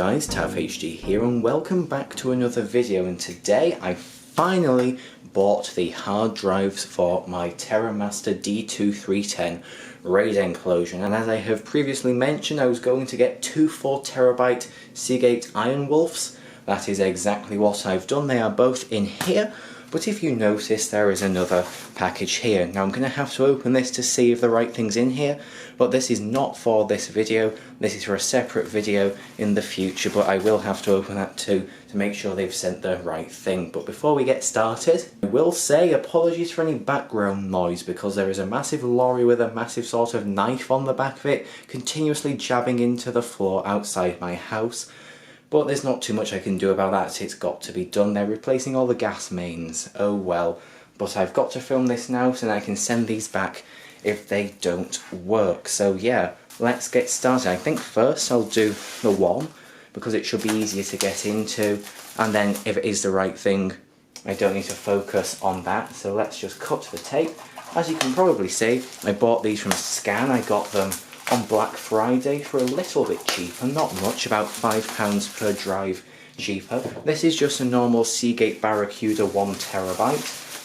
guys, TavHD here and welcome back to another video, and today I finally bought the hard drives for my TerraMaster D2310 RAID enclosure, and as I have previously mentioned I was going to get two 4TB Seagate IronWolfs. That is exactly what I've done. They are both in here, but if you notice there is another package here. Now I'm going to have to open this to see if the right thing's in here, but this is not for this video. This is for a separate video in the future, but I will have to open that too to make sure they've sent the right thing. But before we get started, I will say apologies for any background noise because there is a massive lorry with a massive sort of knife on the back of it continuously jabbing into the floor outside my house. But there's not too much I can do about that. It's got to be done. They're replacing all the gas mains. Oh well. But I've got to film this now so that I can send these back if they don't work. So yeah, let's get started. I think first I'll do the one because it should be easier to get into. And then if it is the right thing, I don't need to focus on that. So let's just cut the tape. As you can probably see, I bought these from Scan. I got them on Black Friday for a little bit cheaper, not much, about £5 per drive cheaper. This is just a normal Seagate Barracuda 1TB,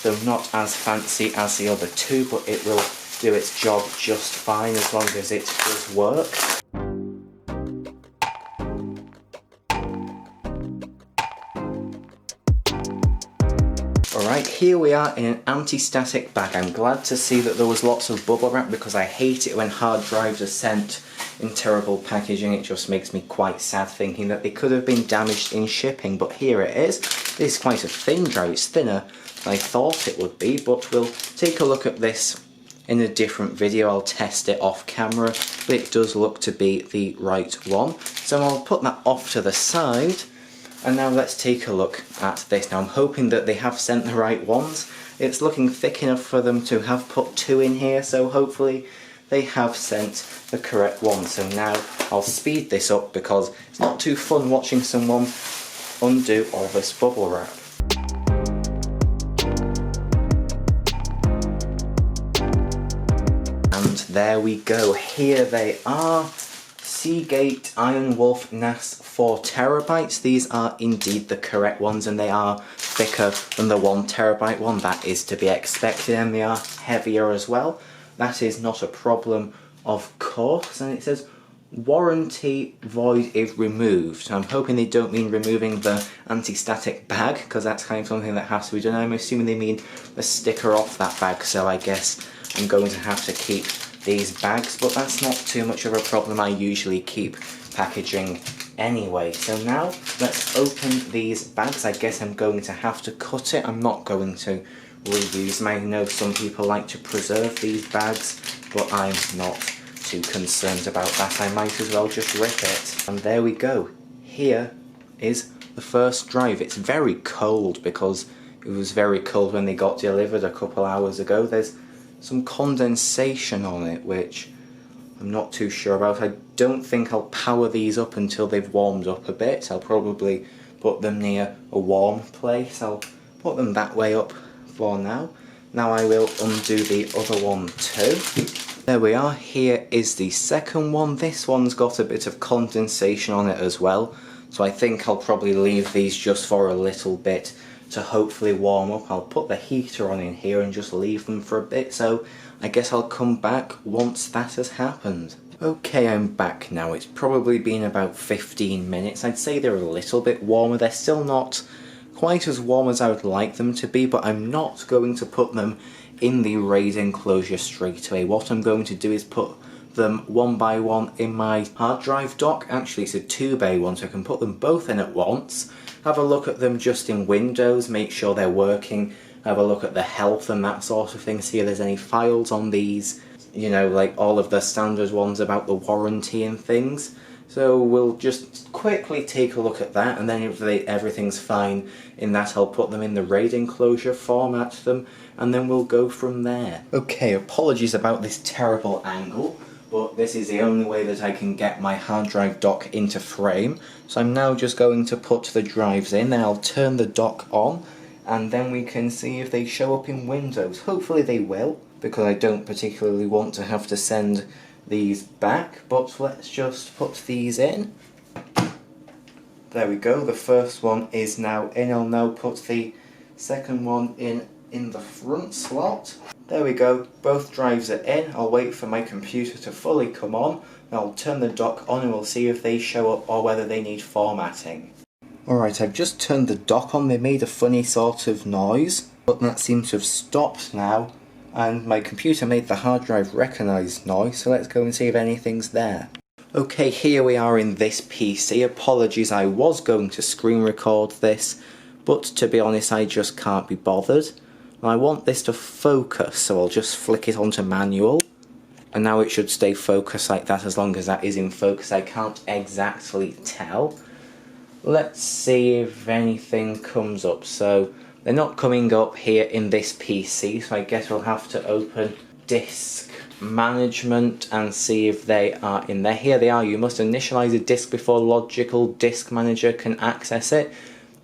so not as fancy as the other two, but it will do its job just fine as long as it does work. Alright, here we are in an anti-static bag. I'm glad to see that there was lots of bubble wrap because I hate it when hard drives are sent in terrible packaging. It just makes me quite sad thinking that they could have been damaged in shipping, but here it is. This is quite a thin drive. It's thinner than I thought it would be, but we'll take a look at this in a different video. I'll test it off camera, but it does look to be the right one. So I'll put that off to the side. And now let's take a look at this. Now I'm hoping that they have sent the right ones. It's looking thick enough for them to have put two in here, so hopefully they have sent the correct one. So now I'll speed this up because it's not too fun watching someone undo all this bubble wrap. And there we go, here they are. Seagate IronWolf NAS 4TB. These are indeed the correct ones and they are thicker than the 1TB one. That is to be expected, and they are heavier as well. That is not a problem, of course, and it says warranty void if removed. So I'm hoping they don't mean removing the anti-static bag because that's kind of something that has to be done. I'm assuming they mean the sticker off that bag, so I guess I'm going to have to keep these bags, but that's not too much of a problem. I usually keep packaging anyway. So now let's open these bags. I guess I'm going to have to cut it. I'm not going to reuse them. I know some people like to preserve these bags, but I'm not too concerned about that. I might as well just rip it. And there we go. Here is the first drive. It's very cold because it was very cold when they got delivered a couple hours ago. There's some condensation on it, which I'm not too sure about. I don't think I'll power these up until they've warmed up a bit. I'll probably put them near a warm place. I'll put them that way up for now. Now I will undo the other one too. There we are, here is the second one. This one's got a bit of condensation on it as well, so I think I'll probably leave these just for a little bit to hopefully warm up. I'll put the heater on in here and just leave them for a bit, so I guess I'll come back once that has happened. Okay, I'm back now. It's probably been about 15 minutes. I'd say they're a little bit warmer. They're still not quite as warm as I would like them to be, but I'm not going to put them in the RAID enclosure straight away. What I'm going to do is put them one by one in my hard drive dock. Actually, it's a 2-bay one, so I can put them both in at once. Have a look at them just in Windows, make sure they're working, have a look at the health and that sort of thing, see if there's any files on these, you know, like all of the standard ones about the warranty and things. So we'll just quickly take a look at that, and then if everything's fine in that, I'll put them in the RAID enclosure, format them, and then we'll go from there. Okay, apologies about this terrible angle, but this is the only way that I can get my hard drive dock into frame. So I'm now just going to put the drives in, then I'll turn the dock on, and then we can see if they show up in Windows. Hopefully they will, because I don't particularly want to have to send these back, but let's just put these in. There we go, the first one is now in. I'll now put the second one in the front slot. There we go, both drives are in. I'll wait for my computer to fully come on, and I'll turn the dock on and we'll see if they show up or whether they need formatting. Alright, I've just turned the dock on. They made a funny sort of noise, but that seems to have stopped now, and my computer made the hard drive recognise noise, so let's go and see if anything's there. Okay, here we are in this PC. Apologies, I was going to screen record this, but to be honest I just can't be bothered. I want this to focus, so I'll just flick it onto manual. And now it should stay focused like that as long as that is in focus. I can't exactly tell. Let's see if anything comes up. So they're not coming up here in this PC, so I guess we'll have to open disk management and see if they are in there. Here they are. You must initialize a disk before logical disk manager can access it.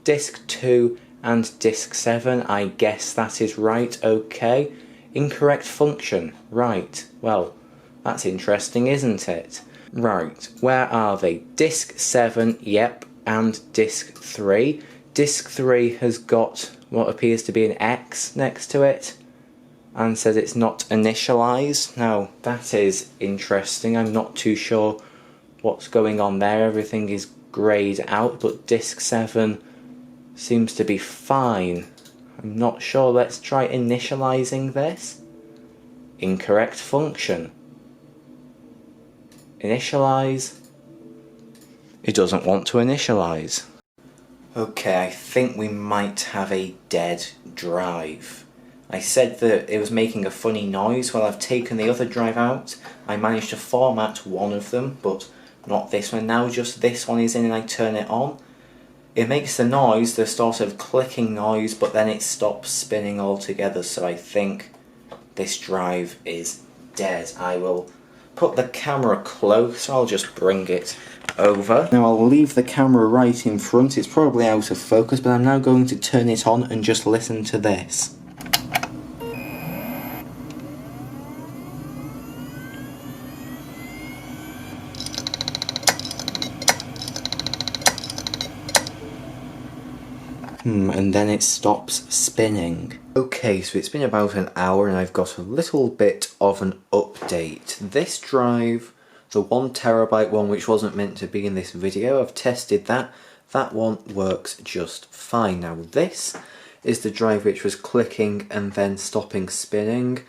Disk 2 and disk 7, I guess that is right. Okay. Incorrect function. Right. Well, that's interesting, isn't it? Right. Where are they? Disk 7, yep, and disk 3. Disk 3 has got what appears to be an X next to it and says it's not initialized. Now, that is interesting. I'm not too sure what's going on there. Everything is greyed out, but disk 7 seems to be fine. I'm not sure. Let's try initializing this. Incorrect function. Initialize. It doesn't want to initialize. Okay, I think we might have a dead drive. I said that it was making a funny noise. Well, I've taken the other drive out. I managed to format one of them, but not this one. Now just this one is in and I turn it on. It makes the noise, the sort of clicking noise, but then it stops spinning altogether, so I think this drive is dead. I will put the camera close, I'll just bring it over. Now I'll leave the camera right in front. It's probably out of focus, but I'm now going to turn it on and just listen to this. And then it stops spinning. Okay, so it's been about an hour and I've got a little bit of an update. This drive, the 1TB one which wasn't meant to be in this video, I've tested that. That one works just fine. Now this is the drive which was clicking and then stopping spinning,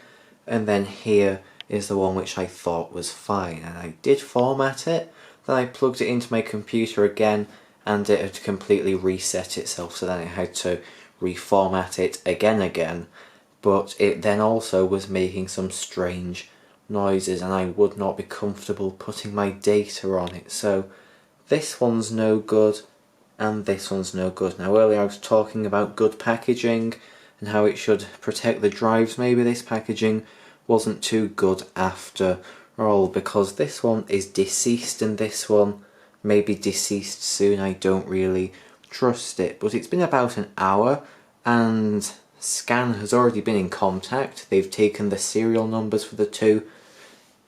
and then here is the one which I thought was fine. And I did format it, then I plugged it into my computer again and it had completely reset itself, so then I had to reformat it again, but it then also was making some strange noises and I would not be comfortable putting my data on it. So this one's no good and this one's no good. Now earlier I was talking about good packaging and how it should protect the drives. Maybe this packaging wasn't too good after all, because this one is deceased and this one may be deceased soon. I don't really trust it, but it's been about an hour and Scan has already been in contact. They've taken the serial numbers for the two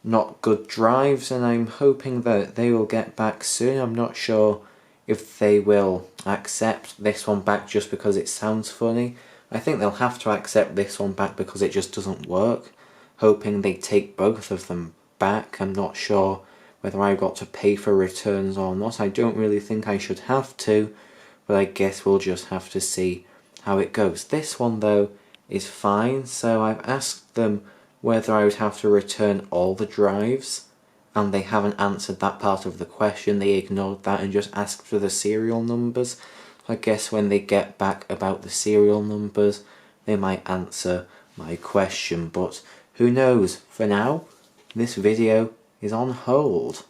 not good drives and I'm hoping that they will get back soon. I'm not sure if they will accept this one back just because it sounds funny. I think they'll have to accept this one back because it just doesn't work. Hoping they take both of them back. I'm not sure whether I got to pay for returns or not. I don't really think I should have to, but I guess we'll just have to see how it goes. This one though is fine, so I've asked them whether I would have to return all the drives and they haven't answered that part of the question. They ignored that and just asked for the serial numbers. So I guess when they get back about the serial numbers they might answer my question, but who knows. For now this video is on hold.